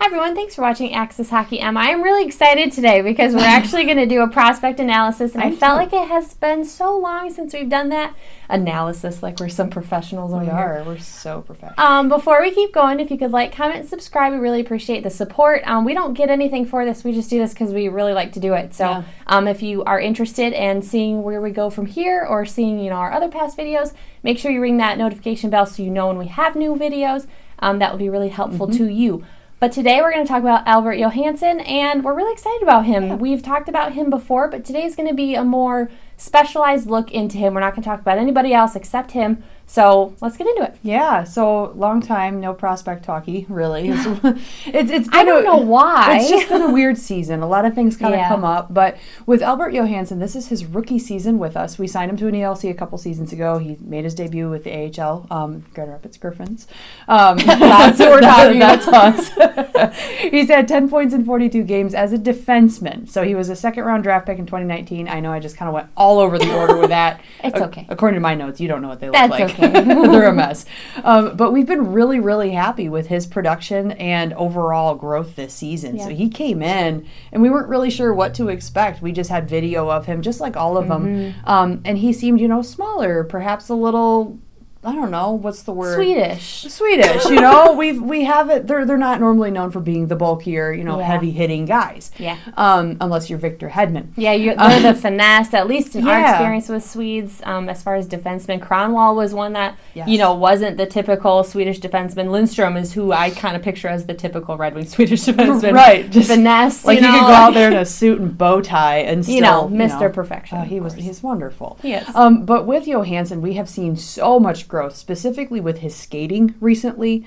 Hi everyone, thanks for watching Axis Hockey Emma. I'm really excited today because we're actually going to do a prospect analysis, and I felt like it has been so long since we've done that analysis, like we're some professionals over here. We're so professional. Before we keep going, if you could like, comment, and subscribe, we really appreciate the support. We don't get anything for this, we just do this because we really like to do it. So if you are interested in seeing where we go from here or seeing our other past videos, make sure you ring that notification bell so you know when we have new videos. That will be really helpful to you. But today we're going to talk about Albert Johansson, and we're really excited about him. Yeah. We've talked about him before, but today is going to be a more specialized look into him. We're not going to talk about anybody else except him. So let's get into it. Yeah, so long time, no prospect talkie, really. It's been I don't know why. It's just been a weird season. A lot of things kind of come up. But with Albert Johansson, this is his rookie season with us. We signed him to an ELC a couple seasons ago. He made his debut with the AHL, Grand Rapids Griffins. That's what we're talking about. That's us. He's had 10 points in 42 games as a defenseman. So he was a second-round draft pick in 2019. I know I just kind of went all over the order with that. It's okay. According to my notes, you don't know what they look That's like. okay. They're a mess. But we've been really, really happy with his production and overall growth this season. Yeah. So he came in, and we weren't really sure what to expect. We just had video of him, just like all of them. And he seemed, smaller, perhaps a little... I don't know, what's the word? Swedish. We have it. They're not normally known for being the bulkier, heavy hitting guys. Yeah. Unless you're Victor Hedman. Yeah, they're the finesse. At least in our experience with Swedes, as far as defensemen, Kronwall was one that wasn't the typical Swedish defenseman. Lindstrom is who I kind of picture as the typle Red Wing Swedish defenseman. Right, just finesse. Like he could go out there in a suit and bow tie and still, Mr. Perfection. He's wonderful. Yes. But with Johansson, we have seen so much growth, specifically with his skating recently.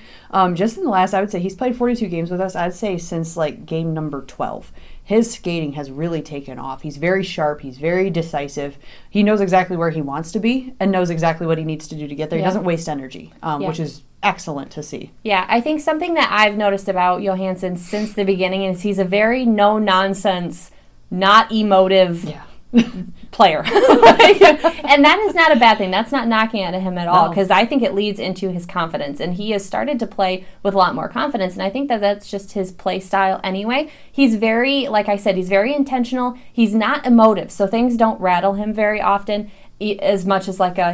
Just in the last, I would say, he's played 42 games with us, I'd say since like game number 12. His skating has really taken off. He's very sharp. He's very decisive. He knows exactly where he wants to be and knows exactly what he needs to do to get there. He doesn't waste energy, which is excellent to see. Yeah, I think something that I've noticed about Johansson since the beginning is he's a very no-nonsense, not emotive player. And that is not a bad thing. That's not knocking at him at all, because I think it leads into his confidence, and he has started to play with a lot more confidence, and I think that that's just his play style anyway. He's very, like I said, he's very intentional. He's not emotive, so things don't rattle him very often, as much as like a,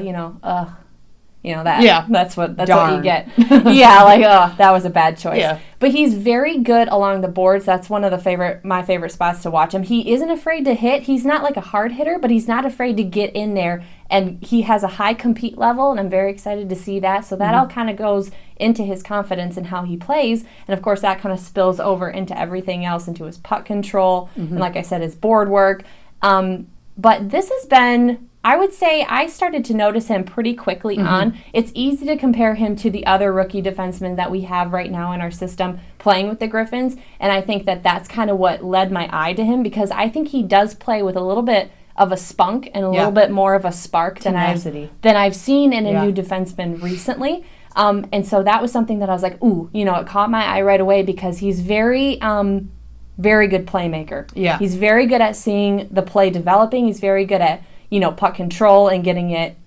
that's what you get. That was a bad choice. Yeah. But he's very good along the boards. That's one of my favorite spots to watch him. He isn't afraid to hit. He's not like a hard hitter, but he's not afraid to get in there, and he has a high compete level, and I'm very excited to see that. So that all kind of goes into his confidence and how he plays, and of course that kind of spills over into everything else, into his puck control, and like I said, his board work. But this has been... I would say I started to notice him pretty quickly on. It's easy to compare him to the other rookie defensemen that we have right now in our system playing with the Griffins, and I think that that's kind of what led my eye to him, because I think he does play with a little bit of a spunk and a little bit more of a spark than I've seen in a new defenseman recently. And so that was something that I was like, ooh, it caught my eye right away, because he's very good playmaker. Yeah. He's very good at seeing the play developing. He's very good at puck control and getting it,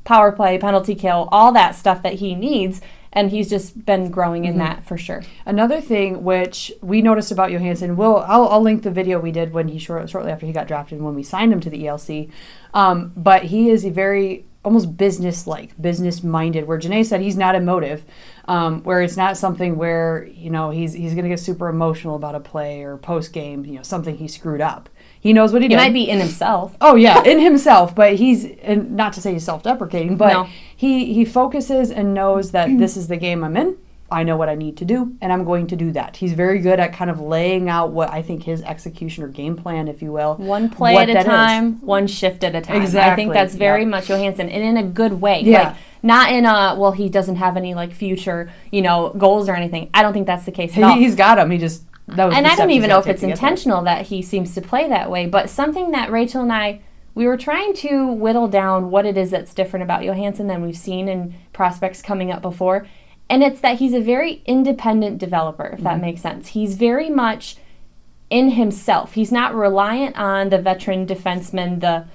power play, penalty kill, all that stuff that he needs. And he's just been growing in that for sure. Another thing which we noticed about Johansson, I'll link the video we did when he shortly after he got drafted and when we signed him to the ELC. But he is a very almost business-minded, where Janae said he's not emotive, where it's not something where, he's going to get super emotional about a play or post-game, something he screwed up. He knows what he did. He might be in himself. Oh, yeah, in himself. But and not to say he's self-deprecating, but he focuses and knows that this is the game I'm in. I know what I need to do, and I'm going to do that. He's very good at kind of laying out what I think his execution or game plan, if you will. One play at a time, one shift at a time. Exactly. I think that's very much Johansson, and in a good way. Yeah. Like, not in a, he doesn't have any, future, goals or anything. I don't think that's the case at all. He's got them. He just... And I don't even know if it's intentional that he seems to play that way, but something that Rachel and I, we were trying to whittle down what it is that's different about Johansson than we've seen in prospects coming up before, and it's that he's a very independent developer, if that makes sense. He's very much in himself. He's not reliant on the veteran defenseman, the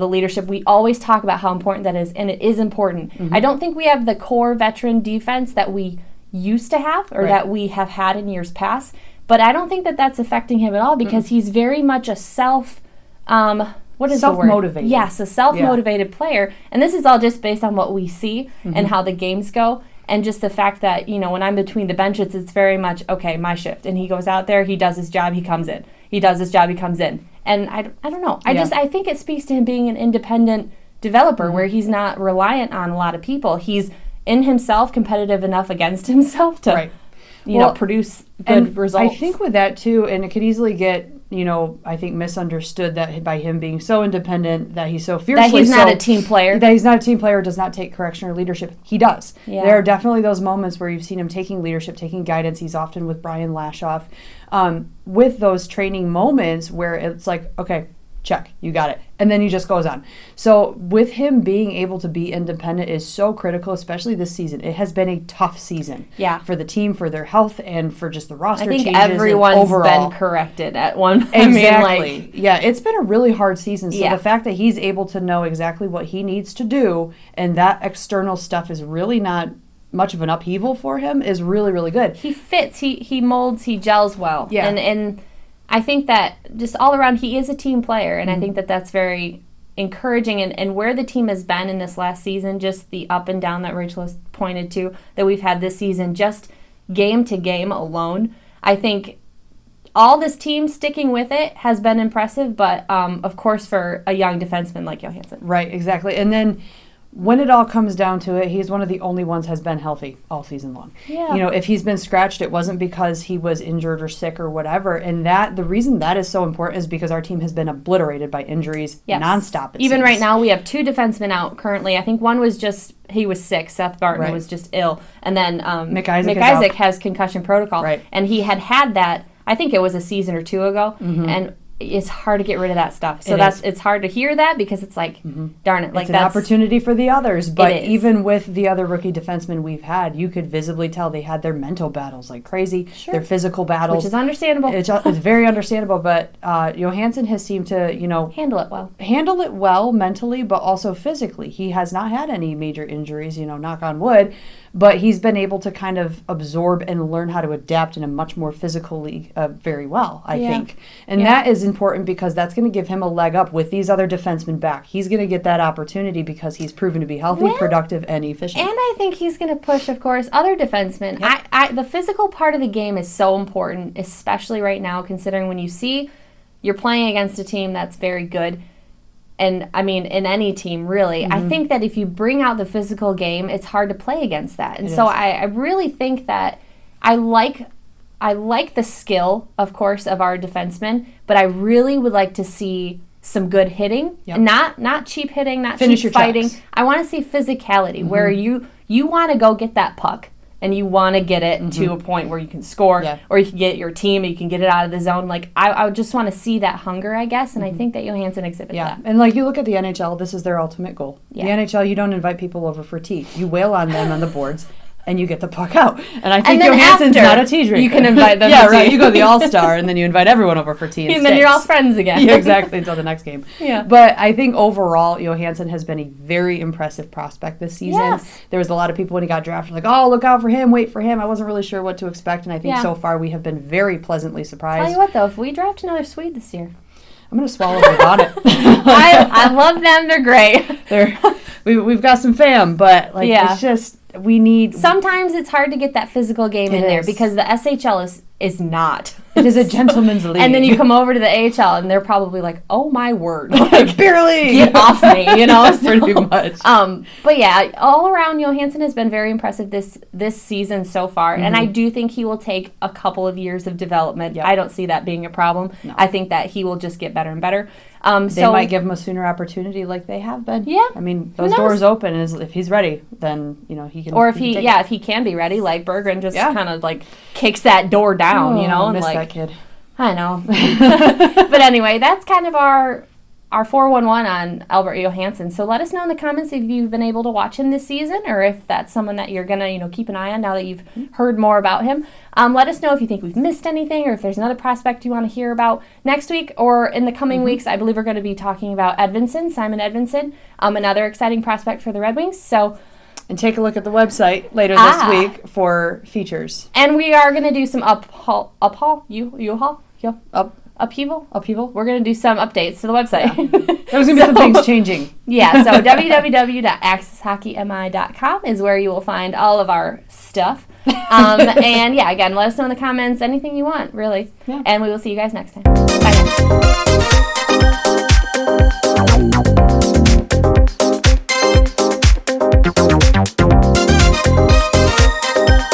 leadership. We always talk about how important that is, and it is important. I don't think we have the core veteran defense that we used to have or that we have had in years past. But I don't think that that's affecting him at all because he's very much a self-motivated. Yes, a self-motivated player. And this is all just based on what we see and how the games go. And just the fact that, when I'm between the benches, it's very much, okay, my shift. And he goes out there, he does his job, he comes in. He does his job, he comes in. And I don't know. I think it speaks to him being an independent developer where he's not reliant on a lot of people. He's in himself competitive enough against himself to, produce good results. I think with that too, and it could easily get, I think misunderstood that by him being so independent, that he's so fiercely that he's not a team player. That he's not a team player, does not take correction or leadership. He does. Yeah. There are definitely those moments where you've seen him taking leadership, taking guidance. He's often with Brian Lashoff. With those training moments where it's like, okay, check, you got it. And then he just goes on. So with him being able to be independent is so critical, especially this season. It has been a tough season for the team, for their health, and for just the roster changes. I think everyone's been corrected at one point. Exactly. It's been a really hard season. So the fact that he's able to know exactly what he needs to do and that external stuff is really not much of an upheaval for him is really, really good. He fits, he molds, he gels well. Yeah. And I think that just all around, he is a team player, and I think that that's very encouraging. And where the team has been in this last season, just the up and down that Rachel has pointed to that we've had this season, just game to game alone, I think all this team sticking with it has been impressive, but of course for a young defenseman like Johansson. Right, exactly. And then when it all comes down to it, he's one of the only ones has been healthy all season long. Yeah. If he's been scratched, it wasn't because he was injured or sick or whatever. And the reason that is so important is because our team has been obliterated by injuries nonstop. Even right now, we have 2 defensemen out currently. I think one was he was sick. Seth Barton was just ill. And then Mick Isaac has concussion protocol. Right. And he had that, I think it was a season or 2 ago. And it's hard to get rid of that stuff. So it's hard to hear that because it's like, darn it. Like it's an opportunity for the others. But even with the other rookie defensemen we've had, you could visibly tell they had their mental battles like crazy. Sure. Their physical battles. Which is understandable. It's very understandable. But Johansson has seemed to, handle it well. Handle it well mentally, but also physically. He has not had any major injuries, knock on wood. But he's been able to kind of absorb and learn how to adapt in a much more physically very well, I think. And that is important because that's going to give him a leg up with these other defensemen back. He's going to get that opportunity because he's proven to be healthy, productive, and efficient. And I think he's going to push, of course, other defensemen. Yep. The physical part of the game is so important, especially right now, considering when you see you're playing against a team that's very good. And, I mean, in any team, really. I think that if you bring out the physical game, it's hard to play against that. And so I really think that I like the skill, of course, of our defensemen, but I really would like to see some good hitting. Yep. Not cheap hitting, not Finish cheap fighting. Checks. I want to see physicality, where you want to go get that puck. And you want to get it to a point where you can score, or you can get your team, and you can get it out of the zone. Like, I would just want to see that hunger, I guess, and I think that Johansson exhibits that. And, like, you look at the NHL, this is their ultimate goal. Yeah. The NHL, you don't invite people over for tea. You wail on them on the boards, and you get the puck out. And I think Johansson's not a tea drinker. You can invite them to tea. You go to the All-Star, and then you invite everyone over for tea and then you're all friends again. Exactly, until the next game. Yeah. But I think overall, Johansson has been a very impressive prospect this season. Yes. There was a lot of people when he got drafted like, oh, look out for him, wait for him. I wasn't really sure what to expect, and I think so far we have been very pleasantly surprised. Tell you what, though, if we draft another Swede this year, I'm going to swallow my bonnet. I love them. They're great. We've got some fam, but it's just... We need... Sometimes it's hard to get that physical game in there because the SHL is not. It is a gentleman's league. And then you come over to the AHL and they're probably like, oh my word. Like, barely! Get off me, Pretty much. But yeah, all around, Johansson has been very impressive this season so far. And I do think he will take a couple of years of development. Yep. I don't see that being a problem. No. I think that he will just get better and better. They might give him a sooner opportunity like they have been. Yeah. I mean, those doors open. If he's ready, then, he can... Or if he can be ready, like Berggren just kind of like kicks that door down, I miss that kid. I know. But anyway, that's kind of our 411 on Albert Johansson. So let us know in the comments if you've been able to watch him this season or if that's someone that you're going to, keep an eye on now that you've heard more about him. Let us know if you think we've missed anything or if there's another prospect you want to hear about next week or in the coming weeks. I believe we're going to be talking about Simon Edvinsson, another exciting prospect for the Red Wings. So And take a look at the website later this week for features. And we are going to do some upheaval. We're going to do some updates to the website. Yeah. There's going to be some things changing. Yeah, so www.accesshockeymi.com is where you will find all of our stuff. And yeah, again, let us know in the comments anything you want, really. Yeah. And we will see you guys next time. Bye.